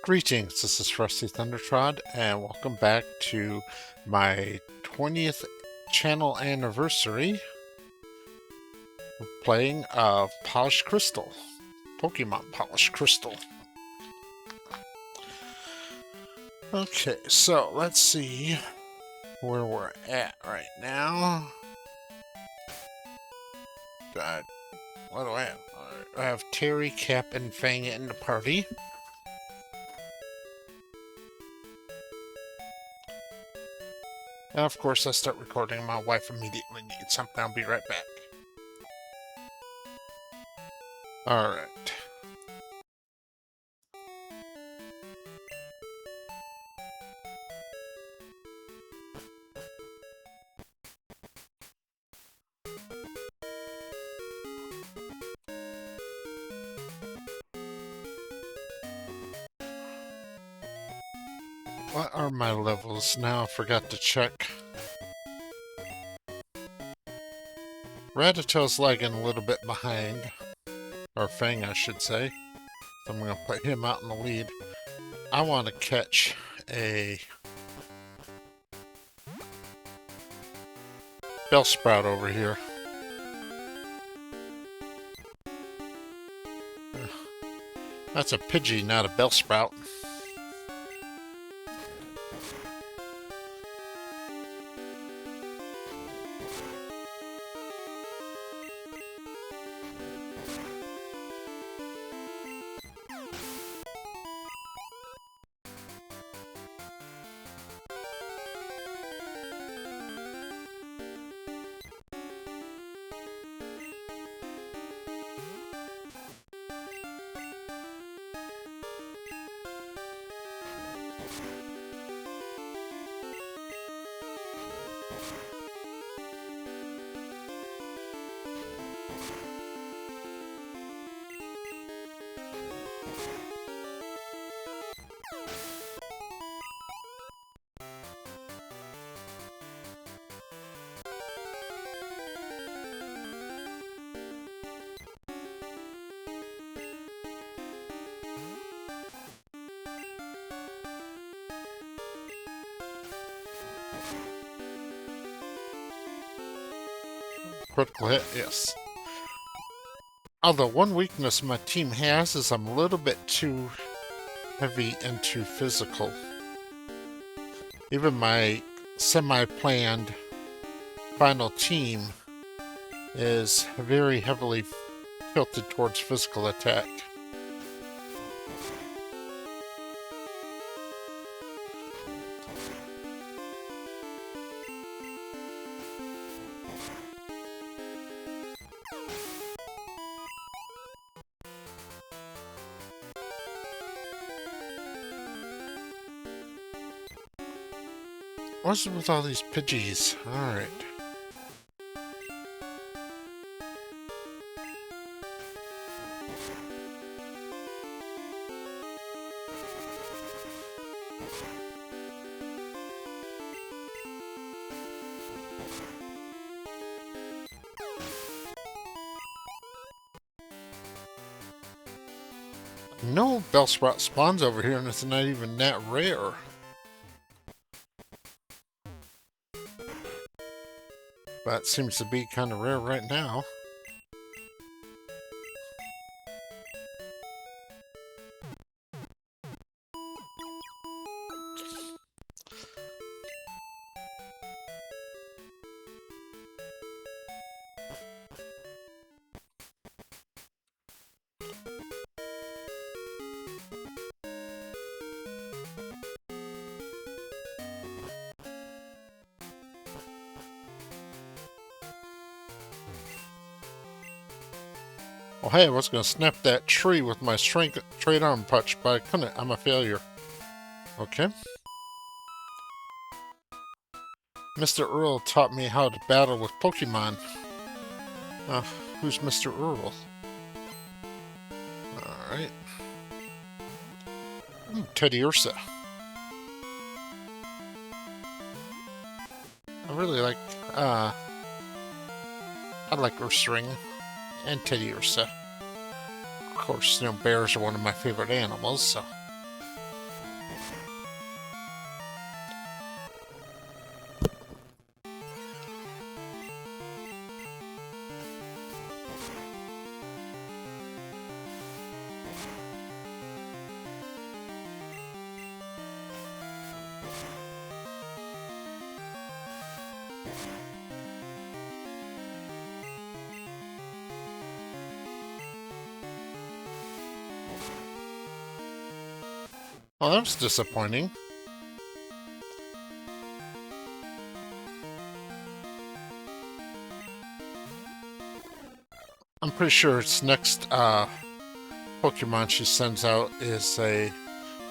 Greetings, this is Rusty Thundertrod, and welcome back to my 20th channel anniversary of playing Polished Crystal, Pokemon Polished Crystal. Okay, so let's see where we're at right now. What do I have? I have Terry, Cap, and Fang in the party. And of course, I start recording. My wife immediately needs something. I'll be right back. Alright. What are my levels now? I forgot to check. Rattatail's lagging a little bit behind. Or Fang, I should say. So I'm going to put him out in the lead. I want to catch a Bellsprout over here. That's a Pidgey, not a Bellsprout. Critical hit, yes. Although one weakness my team has is I'm a little bit too heavy into physical. Even my semi-planned final team is very heavily tilted towards physical attack. What's with all these Pidgeys? Alright. No Bellsprout spawns over here, and it's not even that rare. But it seems to be kind of rare right now. Well, hey, I was going to snap that tree with my straight arm punch, but I couldn't. I'm a failure. Okay. Mr. Earl taught me how to battle with Pokemon. Who's Mr. Earl? Alright. Teddiursa. I really like, I like Ursaring and Teddiursa. Of course, bears are one of my favorite animals, so. Well, that was disappointing. I'm pretty sure its next Pokemon she sends out is a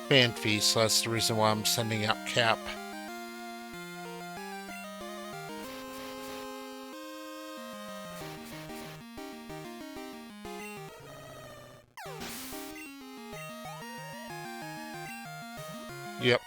Phanpy, so that's the reason why I'm sending out Cap. Yep.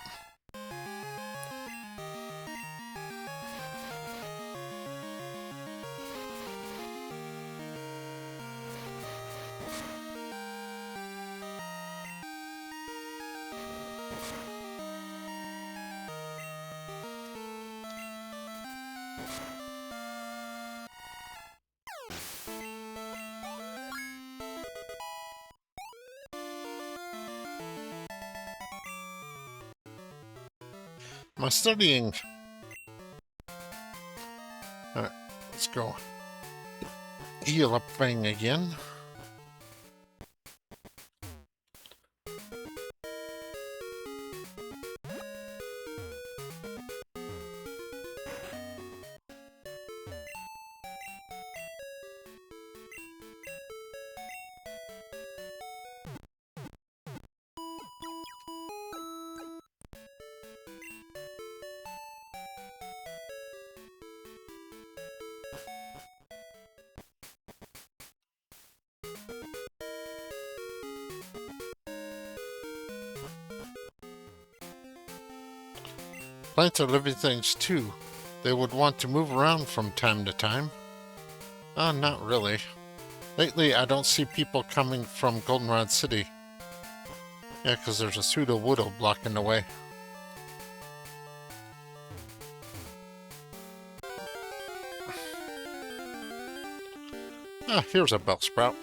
Am I studying? Alright, let's go. Heal up thing again. Plants are living things too. They would want to move around from time to time. Not really. Lately, I don't see people coming from Goldenrod City. Yeah, because there's a Sudowoodo blocking the way. Here's a Bellsprout.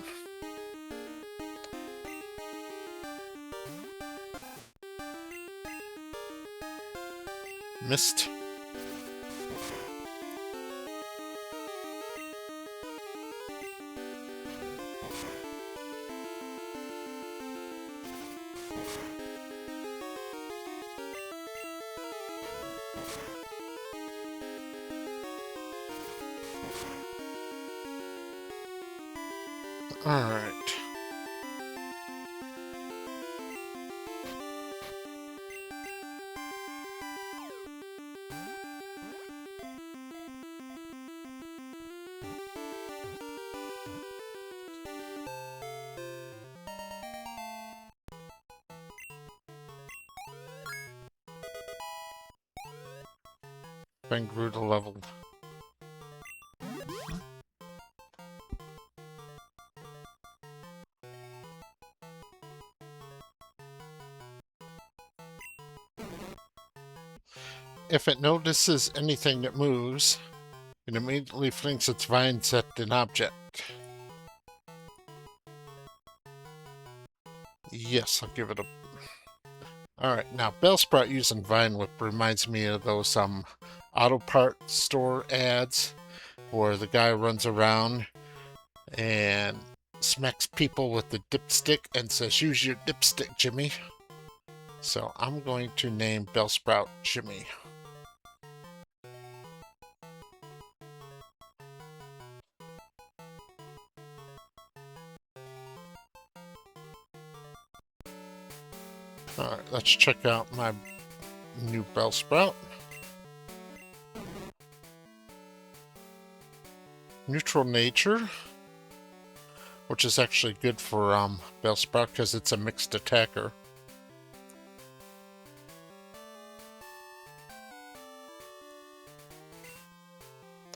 Missed. Alright. Bangruda leveled. If it notices anything that moves, it immediately flings its vines at an object. Yes, I'll give it a... Alright, now Bellsprout using Vine Whip reminds me of those auto parts store ads where the guy runs around and smacks people with the dipstick and says, "Use your dipstick, Jimmy." So I'm going to name Bellsprout Jimmy. Alright, let's check out my new Bellsprout. Neutral nature, which is actually good for Bellsprout because it's a mixed attacker.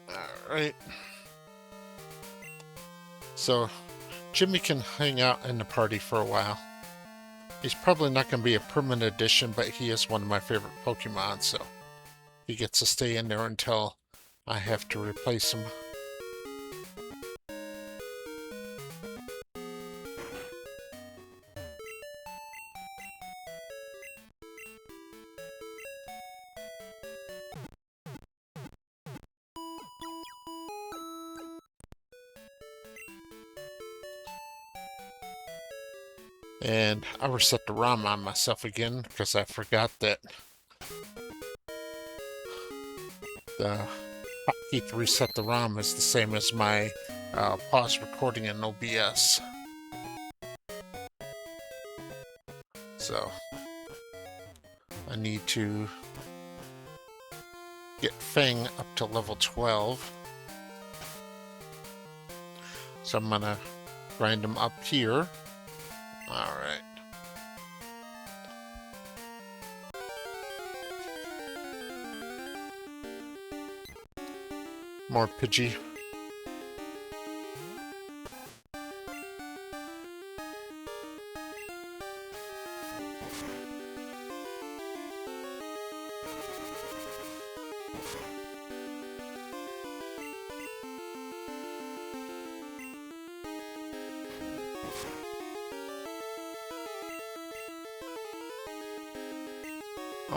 Alright. So, Jimmy can hang out in the party for a while. He's probably not going to be a permanent addition, but he is one of my favorite Pokemon, so he gets to stay in there until I have to replace him. And I reset the ROM on myself again because I forgot that the hotkey to reset the ROM is the same as my pause recording in OBS. So I need to get Fang up to level 12. So I'm gonna grind him up here. Alright. More Pidgey.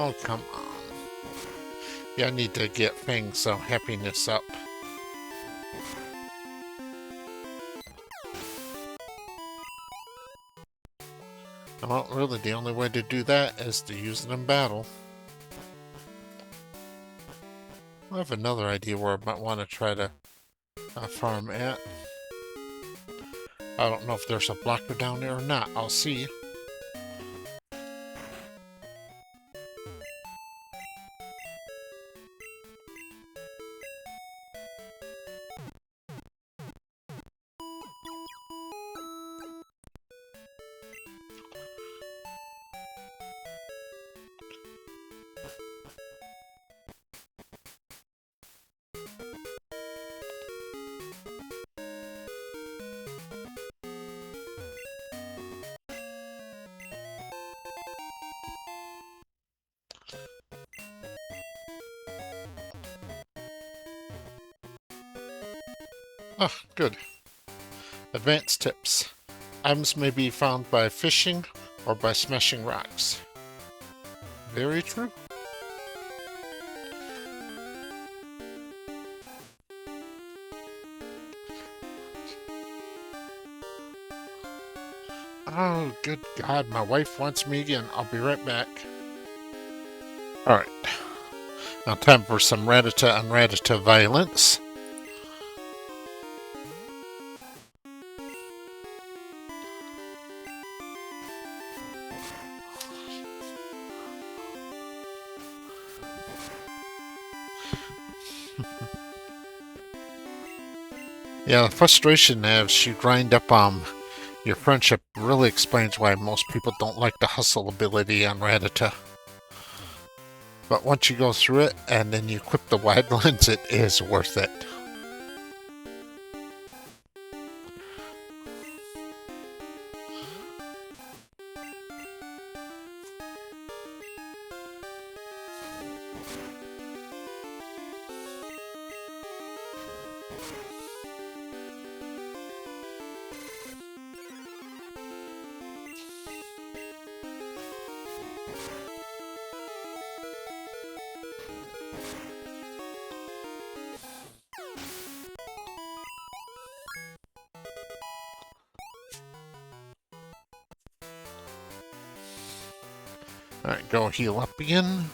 Oh, come on. Yeah, I need to get Fang's happiness up. Well, really, the only way to do that is to use it in battle. I have another idea where I might want to try to farm at. I don't know if there's a blocker down there or not. I'll see. Ah, good. Advanced tips. Items may be found by fishing or by smashing rocks. Very true. Oh, good God, my wife wants me again. I'll be right back. Alright. Now time for some Rattata and Rattata violence. Yeah, the frustration as you grind up your friendship really explains why most people don't like the hustle ability on Rattata. But once you go through it and then you equip the wide lens, it is worth it. Alright, go heal up again.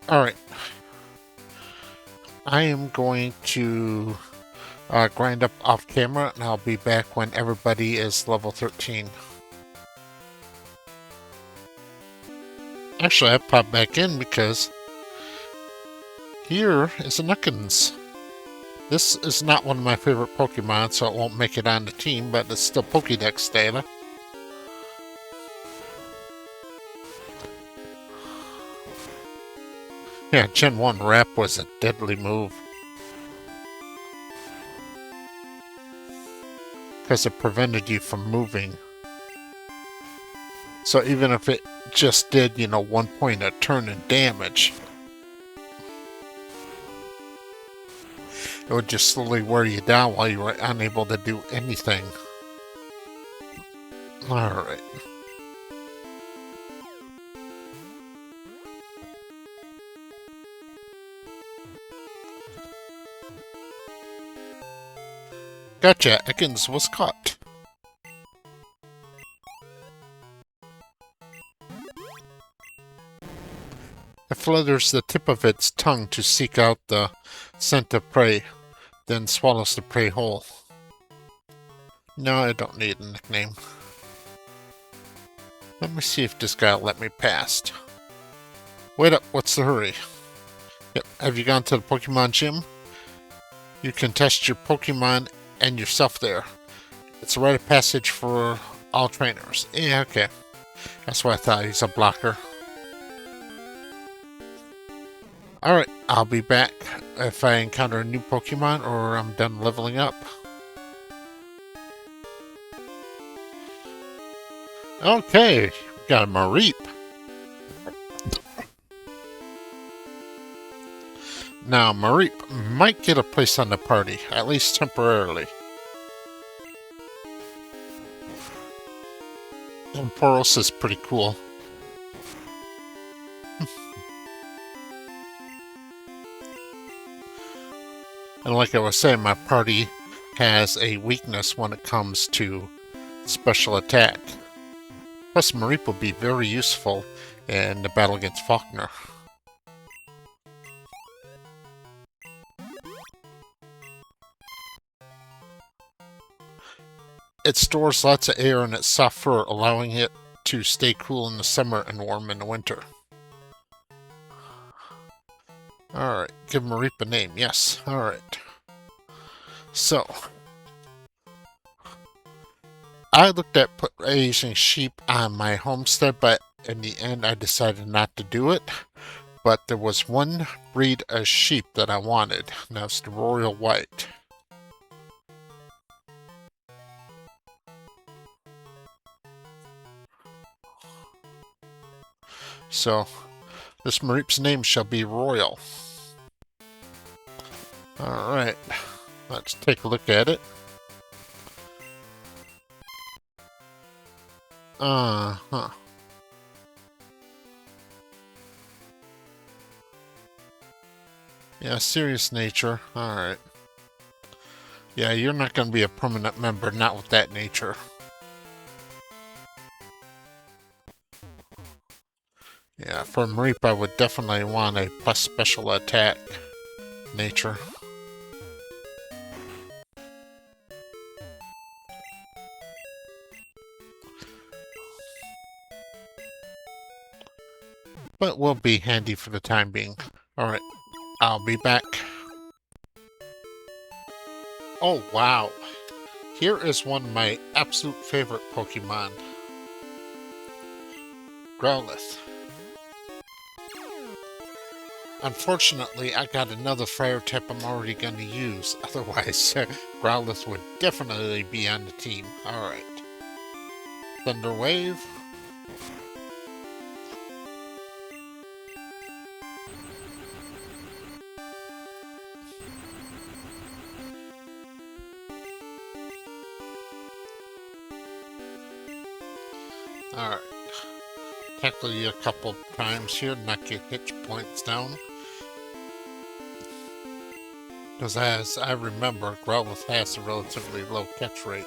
Alright. I am going to grind up off camera, and I'll be back when everybody is level 13. Actually, I popped back in because here is a Nookins. This is not one of my favorite Pokemon, so it won't make it on the team, but it's still Pokédex data. Yeah, Gen 1 Wrap was a deadly move. Because it prevented you from moving. So even if it just did, 1 point a turn in damage, it would just slowly wear you down while you were unable to do anything. Alright. Gotcha, Ekans was caught. It flutters the tip of its tongue to seek out the scent of prey, then swallows the prey whole. No, I don't need a nickname. Let me see if this guy will let me past. Wait up, what's the hurry? Yep, have you gone to the Pokemon gym? You can test your Pokemon and yourself there. It's a rite of passage for all trainers. Yeah, okay. That's what I thought. He's a blocker. Alright, I'll be back if I encounter a new Pokemon or I'm done leveling up. Okay, got a Mareep. Now, Mareep might get a place on the party, at least temporarily. And Poros is pretty cool. And like I was saying, my party has a weakness when it comes to special attack. Plus, Mareep will be very useful in the battle against Faulkner. It stores lots of air in its soft fur, allowing it to stay cool in the summer and warm in the winter. Alright, give Mareep a name, yes. Alright. So, I looked at raising sheep on my homestead, but in the end I decided not to do it. But there was one breed of sheep that I wanted, and that's the Royal White. So, this Mareep's name shall be Royal. Alright, let's take a look at it. Uh-huh. Yeah, serious nature. Alright. Yeah, you're not going to be a permanent member, not with that nature. Yeah, for Mareep, I would definitely want a plus special attack nature. But will be handy for the time being. Alright, I'll be back. Oh, wow. Here is one of my absolute favorite Pokemon. Growlithe. Unfortunately, I got another fire type I'm already going to use. Otherwise, Growlithe would definitely be on the team. Alright. Thunder Wave. Alright. Tackle you a couple times here, knock your hit points down. Because as I remember, Growlithe has a relatively low catch rate.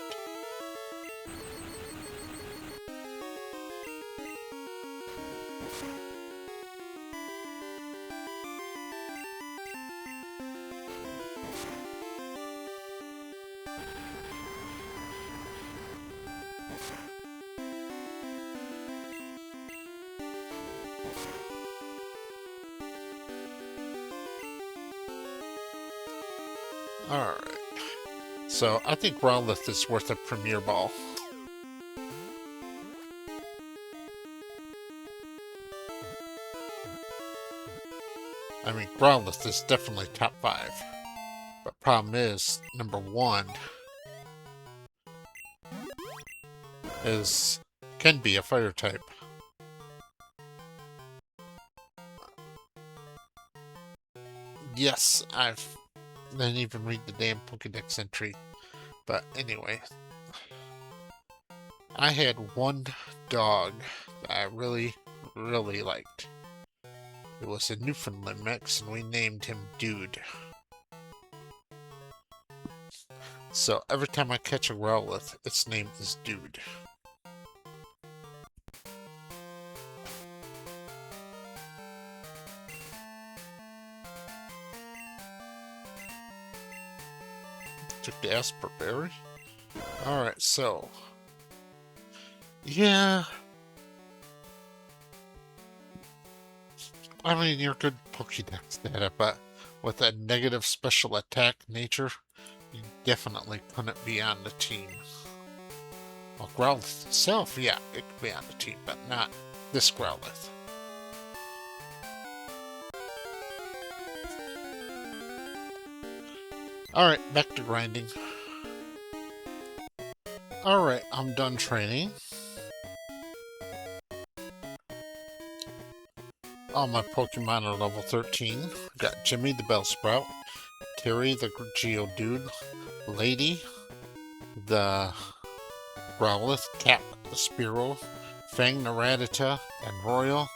Alright. So, I think Growlithe is worth a Premier Ball. I mean, Growlithe is definitely top 5. But problem is, number 1 can be a fire type. Yes, I didn't even read the damn Pokédex entry. But anyway, I had one dog that I really, really liked. It was a Newfoundland mix, and we named him Dude. So every time I catch a Growlithe, its name is Dude. Took the Esper Berry. Alright, so... yeah... I mean, you're good Pokédex data, but with a negative special attack nature, you definitely couldn't be on the team. Well, Growlithe itself, yeah, it could be on the team, but not this Growlithe. Alright, back to grinding. Alright, I'm done training. All my Pokemon are level 13. Got Jimmy the Bellsprout, Terry the Geodude, Lady the Growlithe, Cap the Spearow, Fang the Rattata, and Royal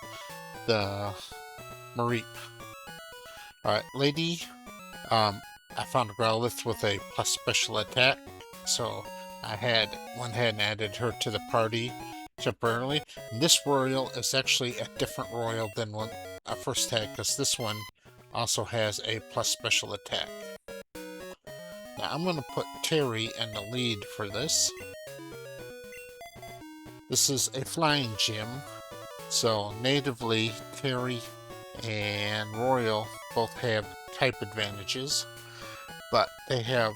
the Mareep. Alright, Lady, I found a Growlithe with a plus special attack, so I went ahead and added her to the party temporarily. And this Royal is actually a different Royal than what I first had, because this one also has a plus special attack. Now I'm going to put Terry in the lead for this. This is a flying gym, so natively Terry and Royal both have type advantages, but they have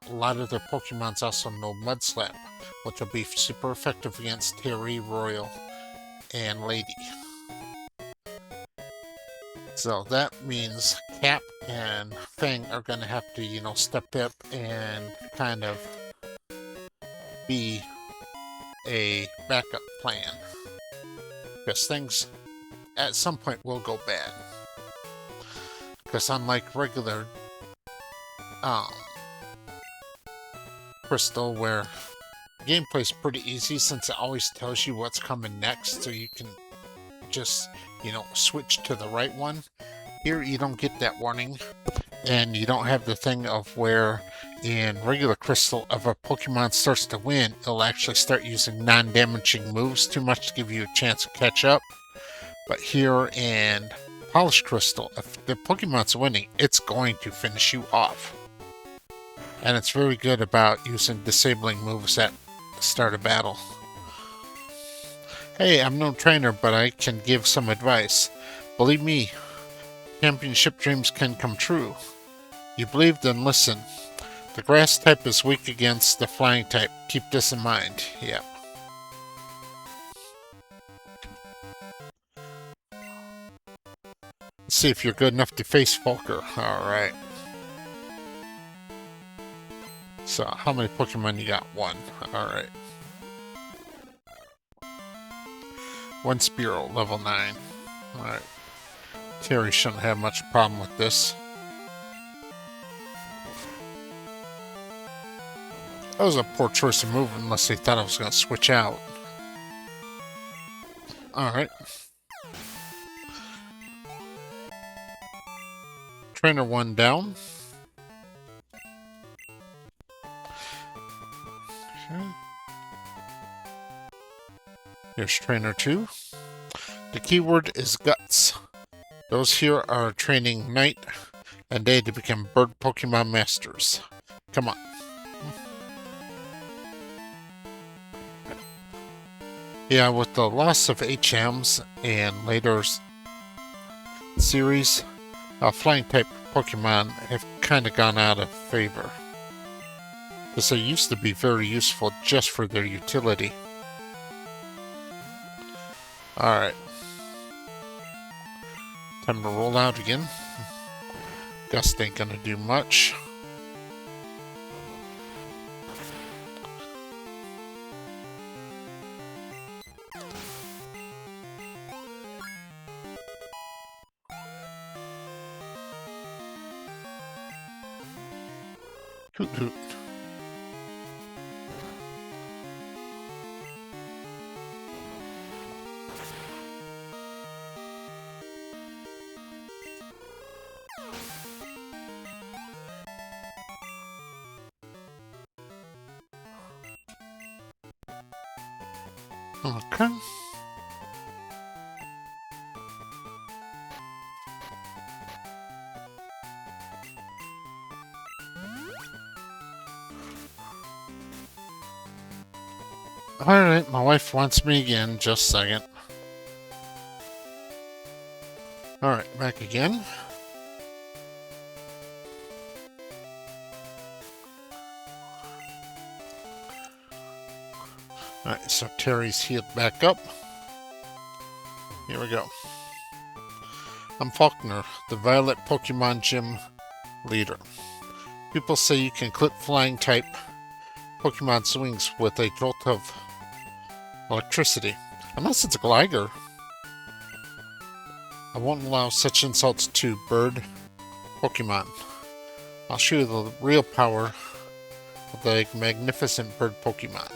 a lot of their Pokemons also know Mud Slap, which will be super effective against Terry, Royal, and Lady. So that means Cap and Fang are going to have to, step up and kind of be a backup plan. Because things at some point will go bad. Because unlike regular Crystal, where gameplay is pretty easy since it always tells you what's coming next, so you can just, switch to the right one. Here you don't get that warning, and you don't have the thing of where in regular Crystal, if a Pokemon starts to win, it'll actually start using non-damaging moves too much to give you a chance to catch up. But here in Polished Crystal, if the Pokemon's winning, it's going to finish you off. And it's very good about using disabling moves at the start of battle. Hey, I'm no trainer, but I can give some advice. Believe me, championship dreams can come true. You believe, then listen. The grass type is weak against the flying type. Keep this in mind. Yep. Let's see if you're good enough to face Fulker. Alright. So, how many Pokemon you got? 1. Alright. 1 Spearow, level 9. Alright. Terry shouldn't have much problem with this. That was a poor choice of move unless they thought I was going to switch out. Alright. Trainer 1 down. Okay. Here's Trainer 2. The keyword is Guts. Those here are training night and day to become bird Pokemon masters. Come on. Yeah, with the loss of HMs and later series, flying type Pokemon have kind of gone out of favor, because they used to be very useful just for their utility. Alright. Time to roll out again. Gust ain't gonna do much. Hoot hoot. Okay. Alright, my wife wants me again. Just a second. Alright, back again. Alright, so Terry's healed back up. Here we go. I'm Faulkner, the Violet Pokemon Gym leader. People say you can clip flying type Pokemon's wings with a jolt of electricity. Unless it's a Gligar. I won't allow such insults to bird Pokemon. I'll show you the real power of the magnificent bird Pokemon.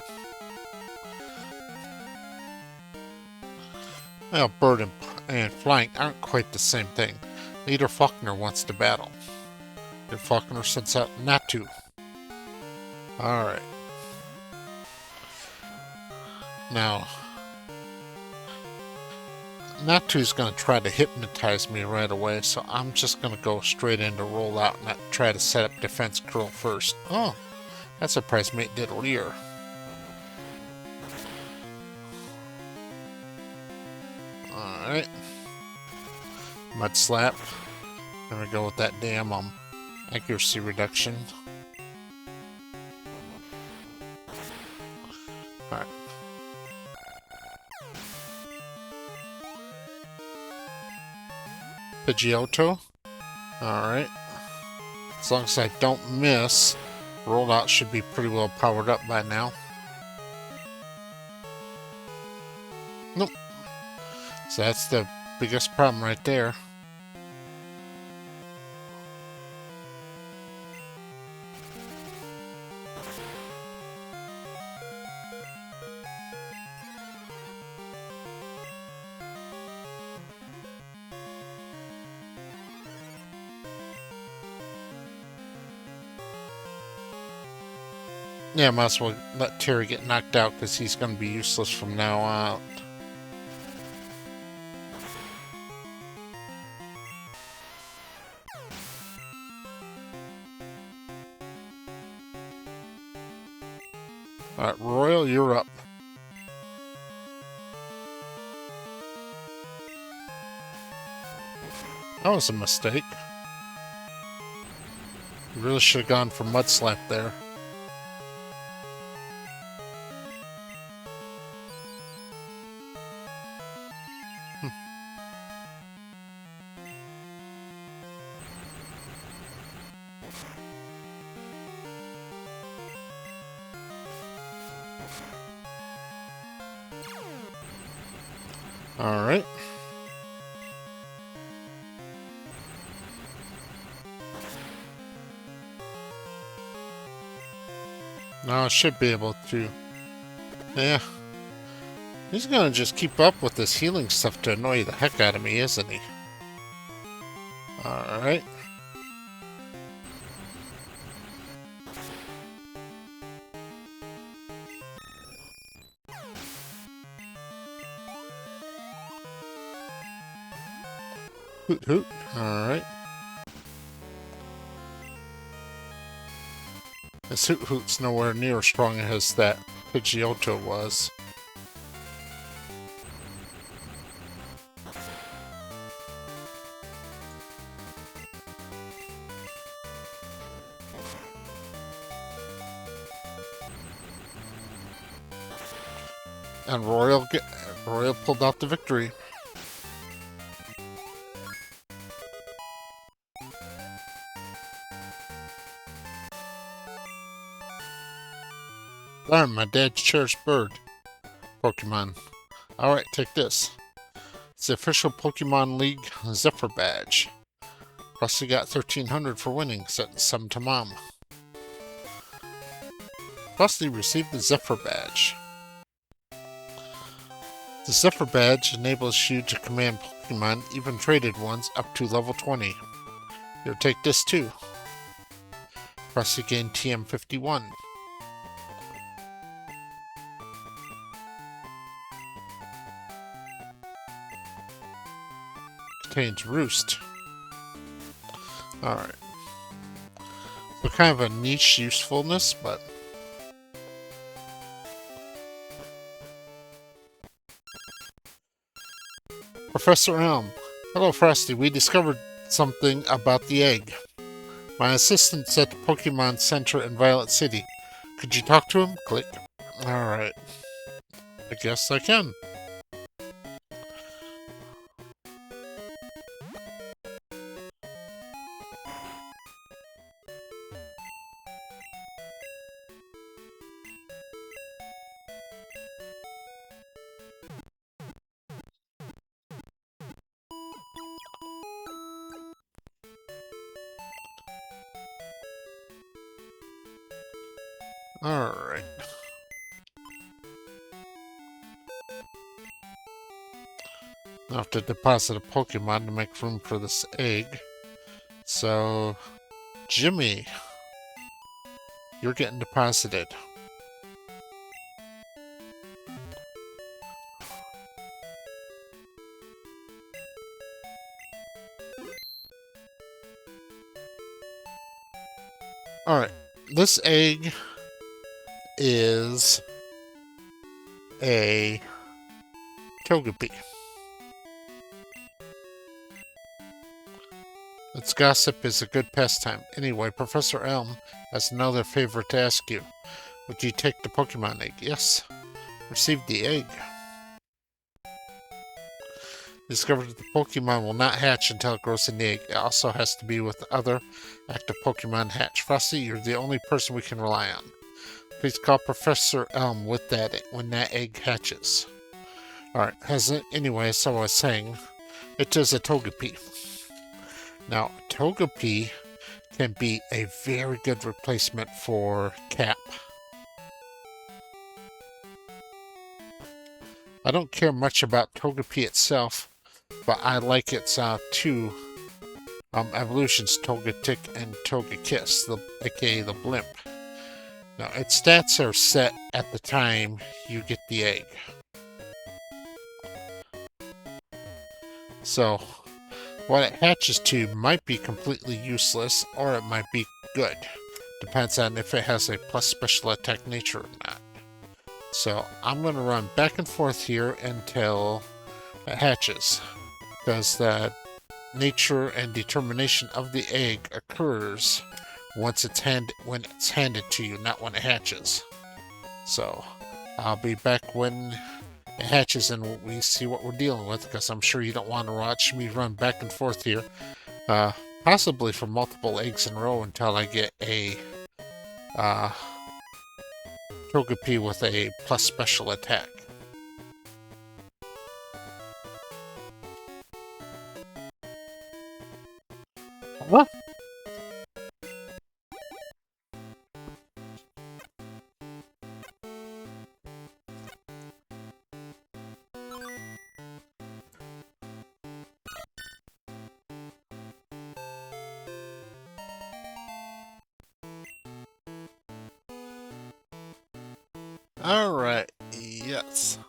Well, bird and flying aren't quite the same thing. Leader Faulkner wants to battle. Leader Faulkner sends out Natu. Alright. Now, Natu's going to try to hypnotize me right away, so I'm just going to go straight into rollout and try to set up defense curl first. Oh, that surprised me it did earlier. Alright. Mud Slap. There we go with that damn accuracy reduction. Alright. Pidgeotto. Alright. As long as I don't miss, rollout should be pretty well powered up by now. Nope. So that's the biggest problem right there. Yeah, might as well let Terry get knocked out because he's going to be useless from now on. Alright, Royal, you're up. That was a mistake. You really should have gone for Mud Slap there. Alright. Now I should be able to... Yeah. He's gonna just keep up with this healing stuff to annoy the heck out of me, isn't he? Alright. Hoot hoot. Alright. This Hoot Hoot's nowhere near as strong as that Pidgeotto was. And Royal pulled out the victory. Darn, my dad's cherished bird. Pokemon. Alright, take this. It's the official Pokemon League Zephyr Badge. Rusty got 1300 for winning, sent some to Mom. Rusty received the Zephyr Badge. The Zephyr Badge enables you to command Pokemon, even traded ones, up to level 20. You'll take this too. Rusty gained TM51. Contains Roost. Alright. So kind of a niche usefulness, but... Professor Elm. Hello, Frosty. We discovered something about the egg. My assistant's at the Pokemon Center in Violet City. Could you talk to him? Click. Alright. I guess I can. Alright. I have to deposit a Pokemon to make room for this egg. So, Jimmy, you're getting deposited. Alright, this egg is a Togepi. Its gossip is a good pastime. Anyway, Professor Elm has another favor to ask you. Would you take the Pokemon egg? Yes. Receive the egg. Discovered that the Pokemon will not hatch until it grows in the egg. It also has to be with other active Pokemon hatch. Frosty, you're the only person we can rely on. Please call Professor Elm with that when that egg hatches. Alright, anyway, so I was saying, it is a Togepi. Now, Togepi can be a very good replacement for Cap. I don't care much about Togepi itself, but I like its two evolutions, Togetic and Togekiss, aka the Blimp. Now, its stats are set at the time you get the egg. So, what it hatches to might be completely useless, or it might be good. Depends on if it has a plus special attack nature or not. So, I'm going to run back and forth here until it hatches. Because the nature and determination of the egg occurs when it's handed to you, not when it hatches. So, I'll be back when it hatches and we see what we're dealing with, because I'm sure you don't want to watch me run back and forth here, possibly for multiple eggs in a row until I get a Togepi with a plus special attack. What? Alright, yes.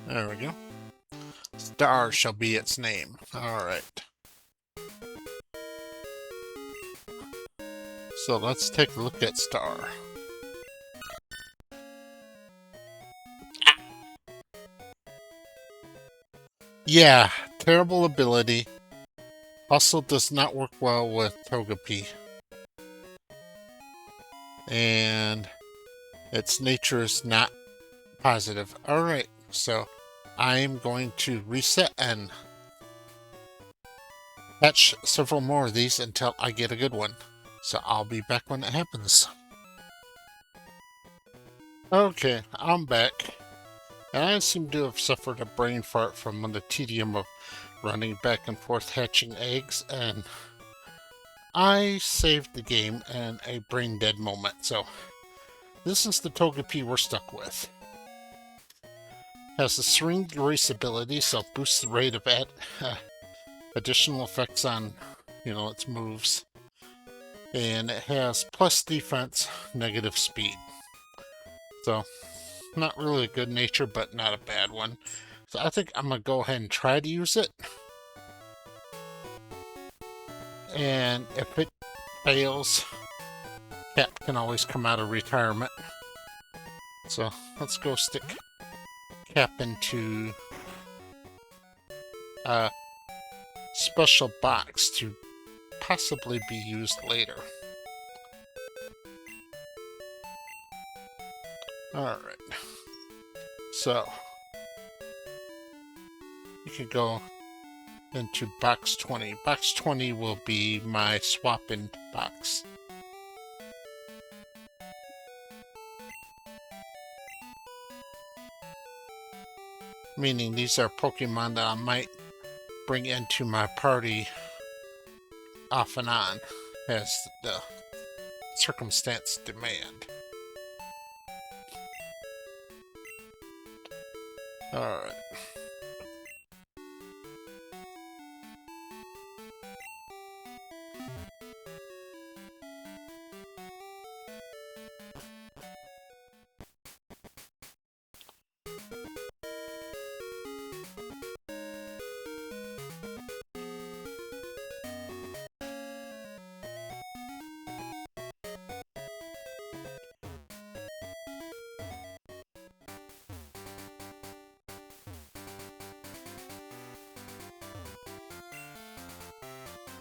There we go. Star shall be its name. Alright. So let's take a look at Star. Yeah, terrible ability. Also does not work well with Togepi. And its nature is not positive. Alright, so I'm going to reset and catch several more of these until I get a good one. So I'll be back when it happens. Okay, I'm back. And I seem to have suffered a brain fart from the tedium of running back and forth hatching eggs, and I saved the game in a brain dead moment. So this is the Togepi we're stuck with. Has the Serene Grace ability, so boosts the rate of additional effects on, its moves. And it has plus defense, negative speed. So, not really a good nature, but not a bad one. So I think I'm going to go ahead and try to use it. And if it fails, Cap can always come out of retirement. So let's go stick Cap into a special box to possibly be used later. Alright. So you can go into box 20. Box 20 will be my swap-in box. Meaning these are Pokemon that I might bring into my party off and on as the circumstance demand. Alright.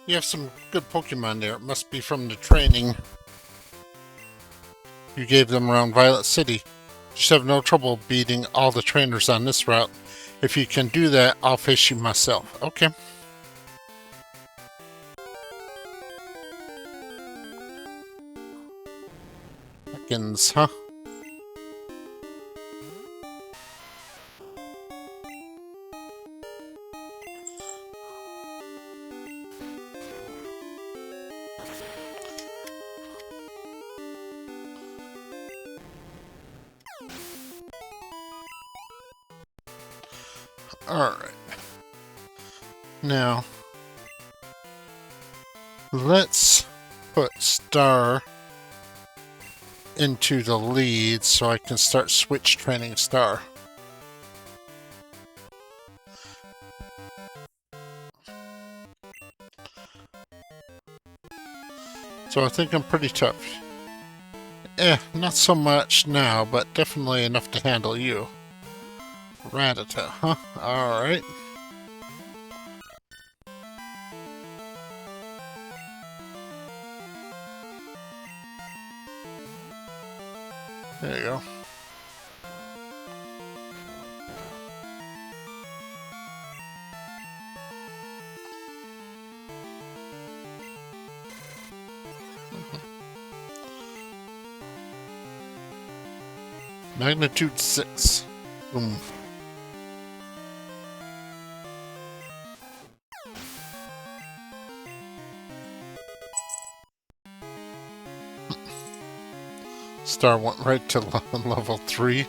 You have some good Pokemon there. It must be from the training you gave them around Violet City. You should have no trouble beating all the trainers on this route. If you can do that, I'll face you myself. Okay. Ekans, huh? Alright. Now, let's put Star into the lead so I can start switch training Star. So I think I'm pretty tough. Not so much now, but definitely enough to handle you. Rattata, huh? Alright. There you go. Magnitude 6. Boom. Star went right to level 3.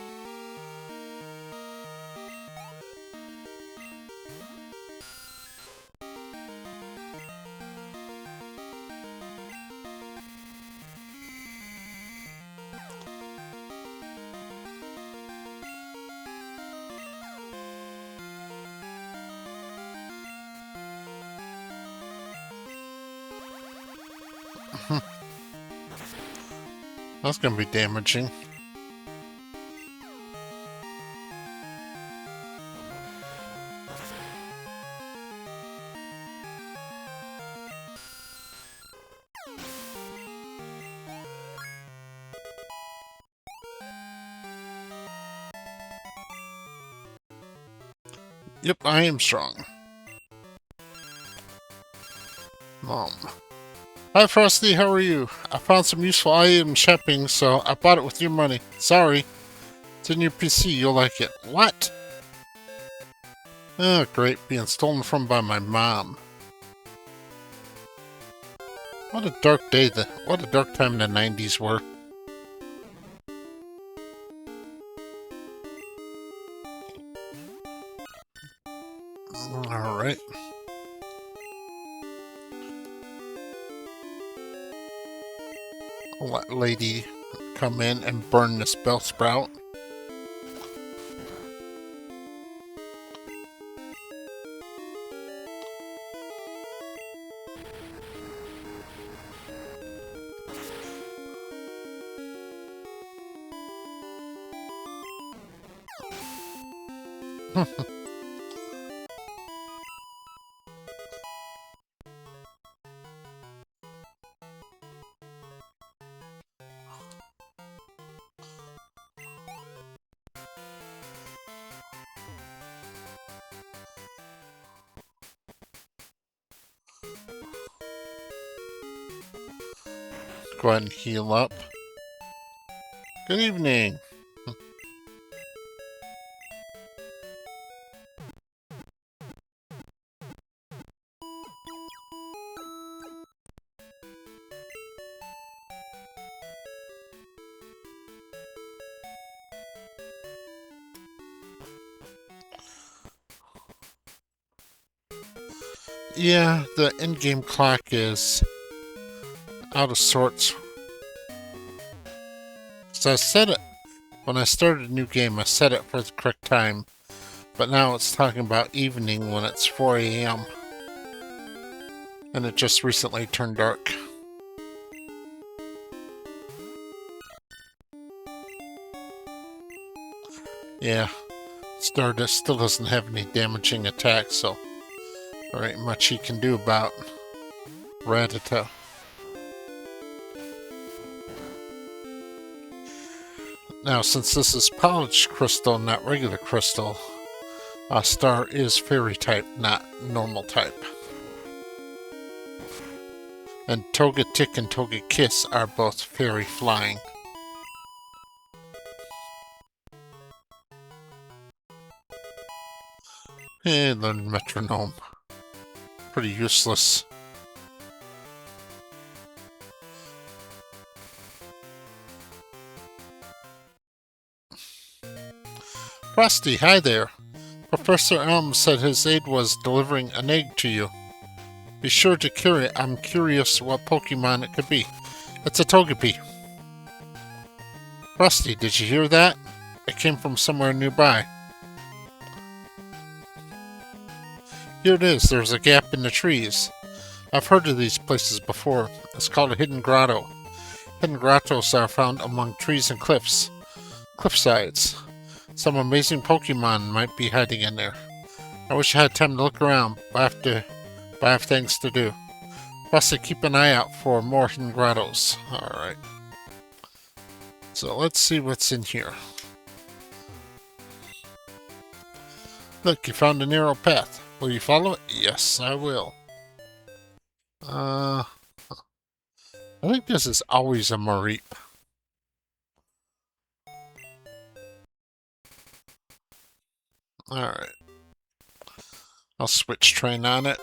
That's gonna be damaging. Yep, I am strong. Mom. Hi, Frosty, how are you? I found some useful item shopping, so I bought it with your money. Sorry. It's in your PC, you'll like it. What? Oh, great, being stolen from by my mom. What a dark day, what a dark time the 90s were. Alright. I'll let Lady come in and burn this Bellsprout. Go ahead and heal up. Good evening. Yeah, the in-game clock is out of sorts. So I set it, when I started a new game, I set it for the correct time. But now it's talking about evening when it's 4 a.m. And it just recently turned dark. Yeah, Stardust still doesn't have any damaging attacks, so there ain't much he can do about Rattata. Now, since this is polished crystal, not regular crystal, Star is fairy type, not normal type. And Togetic and Togekiss are both fairy flying. And the metronome. Pretty useless. Frosty, hi there. Professor Elm said his aide was delivering an egg to you. Be sure to carry it. I'm curious what Pokemon it could be. It's a Togepi. Frosty, did you hear that? It came from somewhere nearby. Here it is. There's a gap in the trees. I've heard of these places before. It's called a hidden grotto. Hidden grottos are found among trees and cliffs. Cliffsides. Some amazing Pokemon might be hiding in there. I wish I had time to look around, but I have things to do. Plus, keep an eye out for more hidden grottos. Alright. So let's see what's in here. Look, you found a narrow path. Will you follow it? Yes, I will. I think this is always a Mareep. Alright. I'll switch train on it.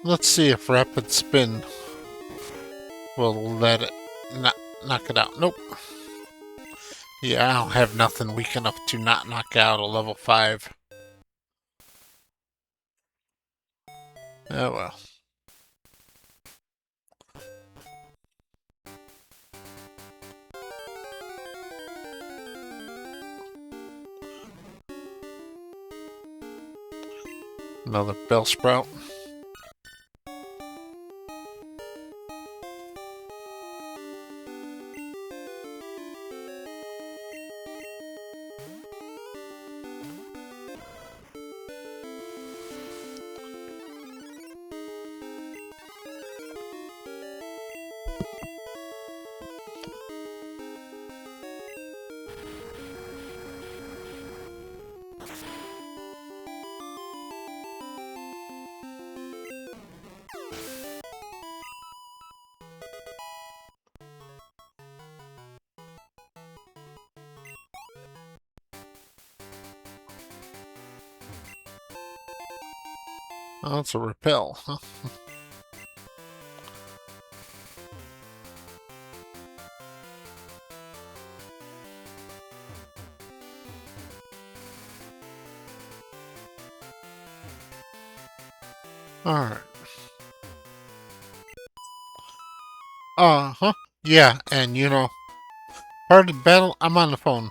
Let's see if Rapid Spin will let it knock it out. Nope. Yeah, I don't have nothing weak enough to not knock out a level 5. Oh well. Another Bellsprout. Oh, it's a repel, huh? Alright. Uh-huh. Yeah, and you know, part of the battle, I'm on the phone.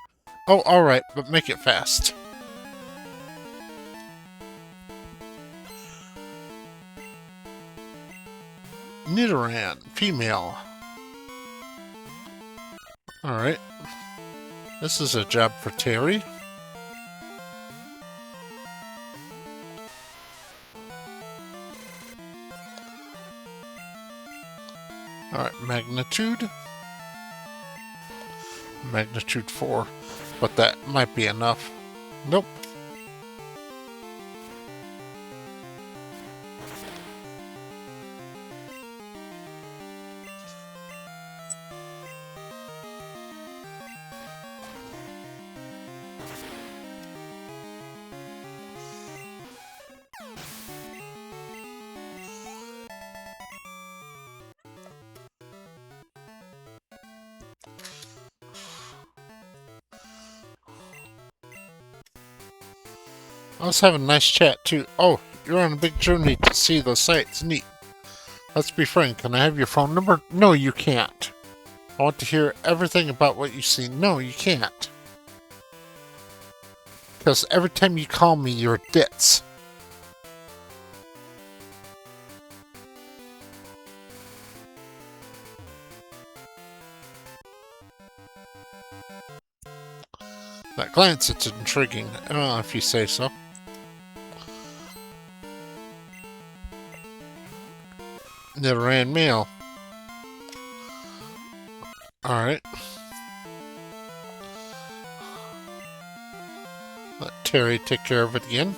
Oh, alright, but make it fast. Nidoran, female. Alright. This is a job for Terry. Alright, magnitude. Magnitude 4. But that might be enough. Nope. I was having a nice chat too. Oh, you're on a big journey to see the sights. Neat. Let's be frank. Can I have your phone number? No, you can't. I want to hear everything about what you see. No, you can't. Because every time you call me, you're a ditz. At glance, it's intriguing. If you say so. Nidoran male. Alright. Let Terry take care of it again.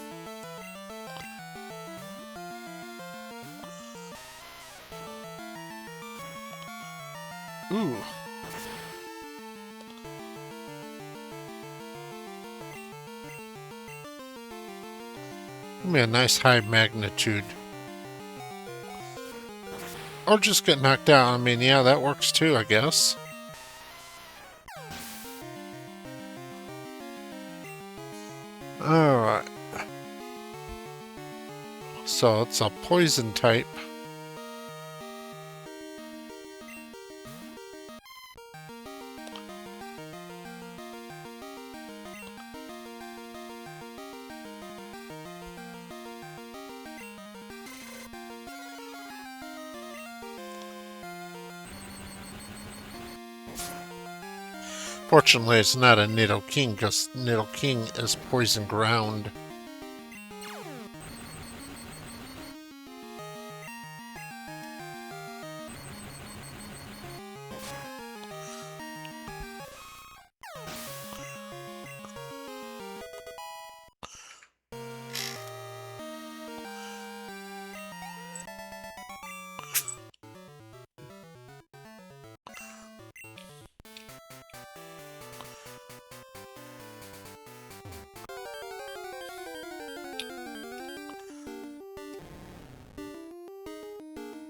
Ooh. Give me a nice high magnitude. Or just get knocked out. I mean, yeah, that works too, I guess. Alright. So it's a poison type. Fortunately, it's not a Nidoking, because Nidoking is poison ground.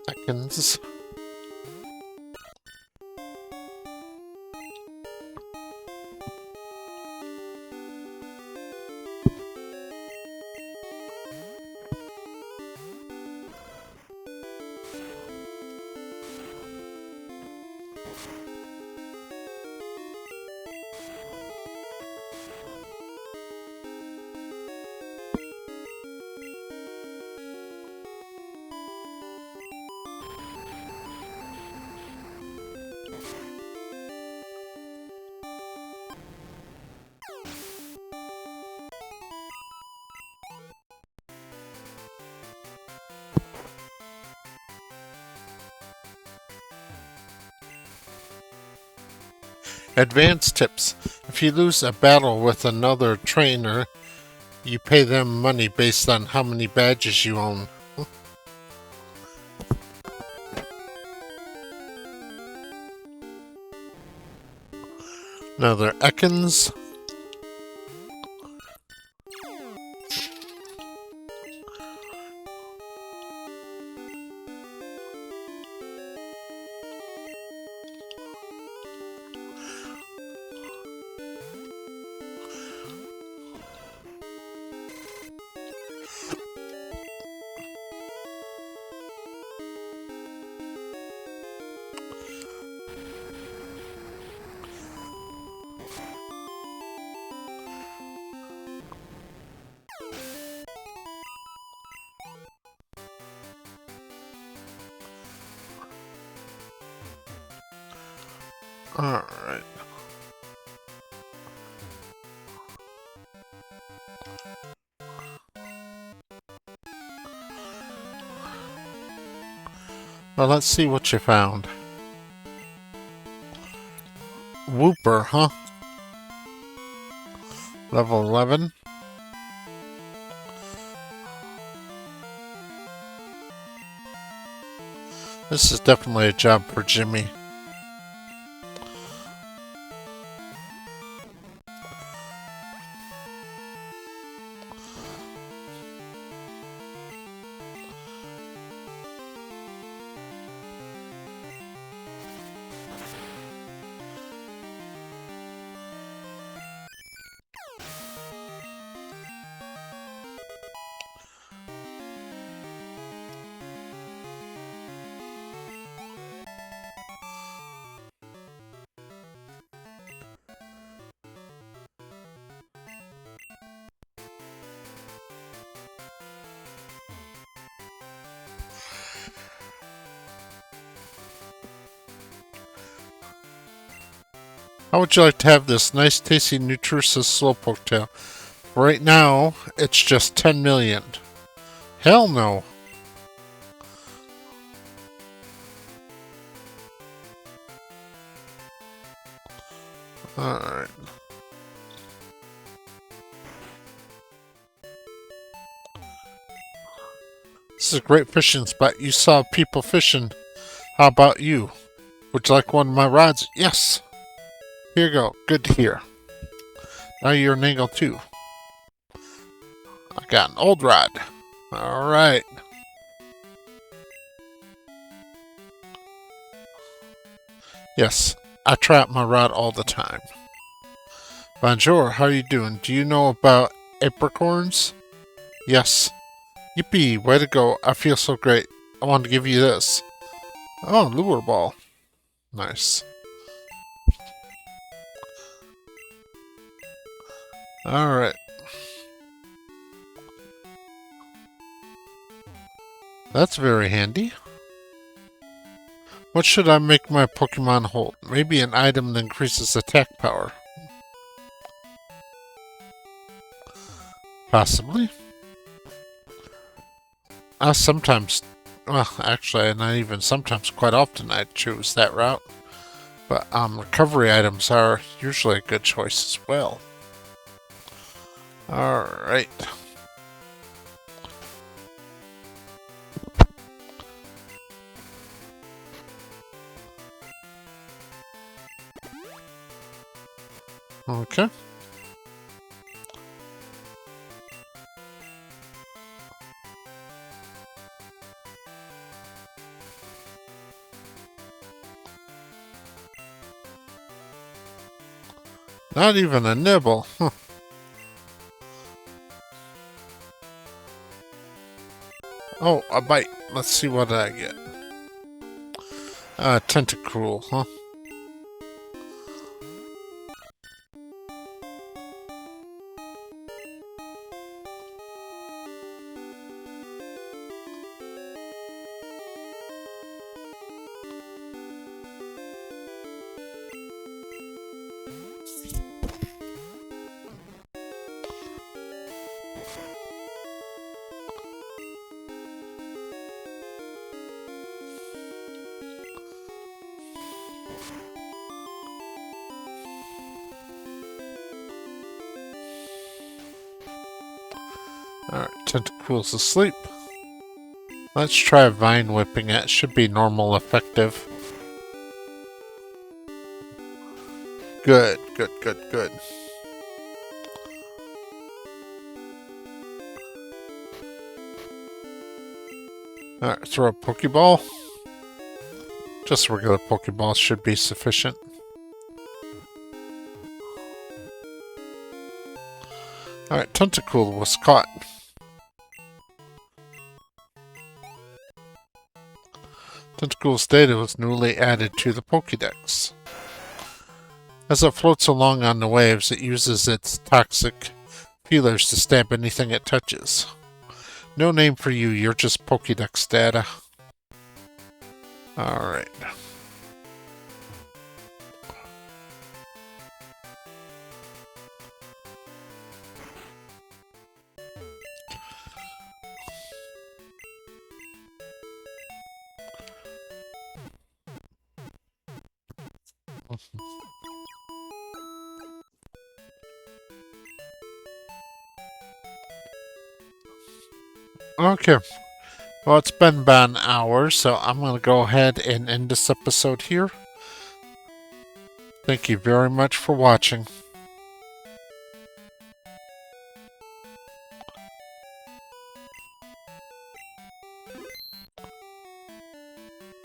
Seconds. Advanced tips. If you lose a battle with another trainer, you pay them money based on how many badges you own. Another Ekans. Alright. Well, let's see what you found. Wooper, huh? Level 11. This is definitely a job for Jimmy. How would you like to have this nice tasty nutritious Slowpoke tail? Right now, it's just 10 million. Hell no. Alright. This is a great fishing spot. You saw people fishing. How about you? Would you like one of my rods? Yes. Here you go. Good to hear. Now you're an angle too. I got an old rod. Alright. Yes, I trap my rod all the time. Bonjour, how are you doing? Do you know about apricorns? Yes. Yippee, way to go. I feel so great. I want to give you this. Oh, lure ball. Nice. Alright. That's very handy. What should I make my Pokemon hold? Maybe an item that increases attack power. Possibly. Sometimes, well, actually, not even sometimes, quite often I choose that route. But recovery items are usually a good choice as well. Alright. Okay. Not even a nibble. Huh. Oh, a bite. Let's see what I get. Tentacruel, huh? Alright, Tentacruel's asleep. Let's try Vine Whipping it. Should be normal effective. Good, good, good, good. Alright, throw a Pokeball. Just regular Pokeballs should be sufficient. Alright, Tentacruel was caught. Tentacruel's data was newly added to the Pokédex. As it floats along on the waves, it uses its toxic feelers to stab anything it touches. No name for you, you're just Pokédex data. Alright. Okay. Well, it's been about an hour, so I'm going to go ahead and end this episode here. Thank you very much for watching.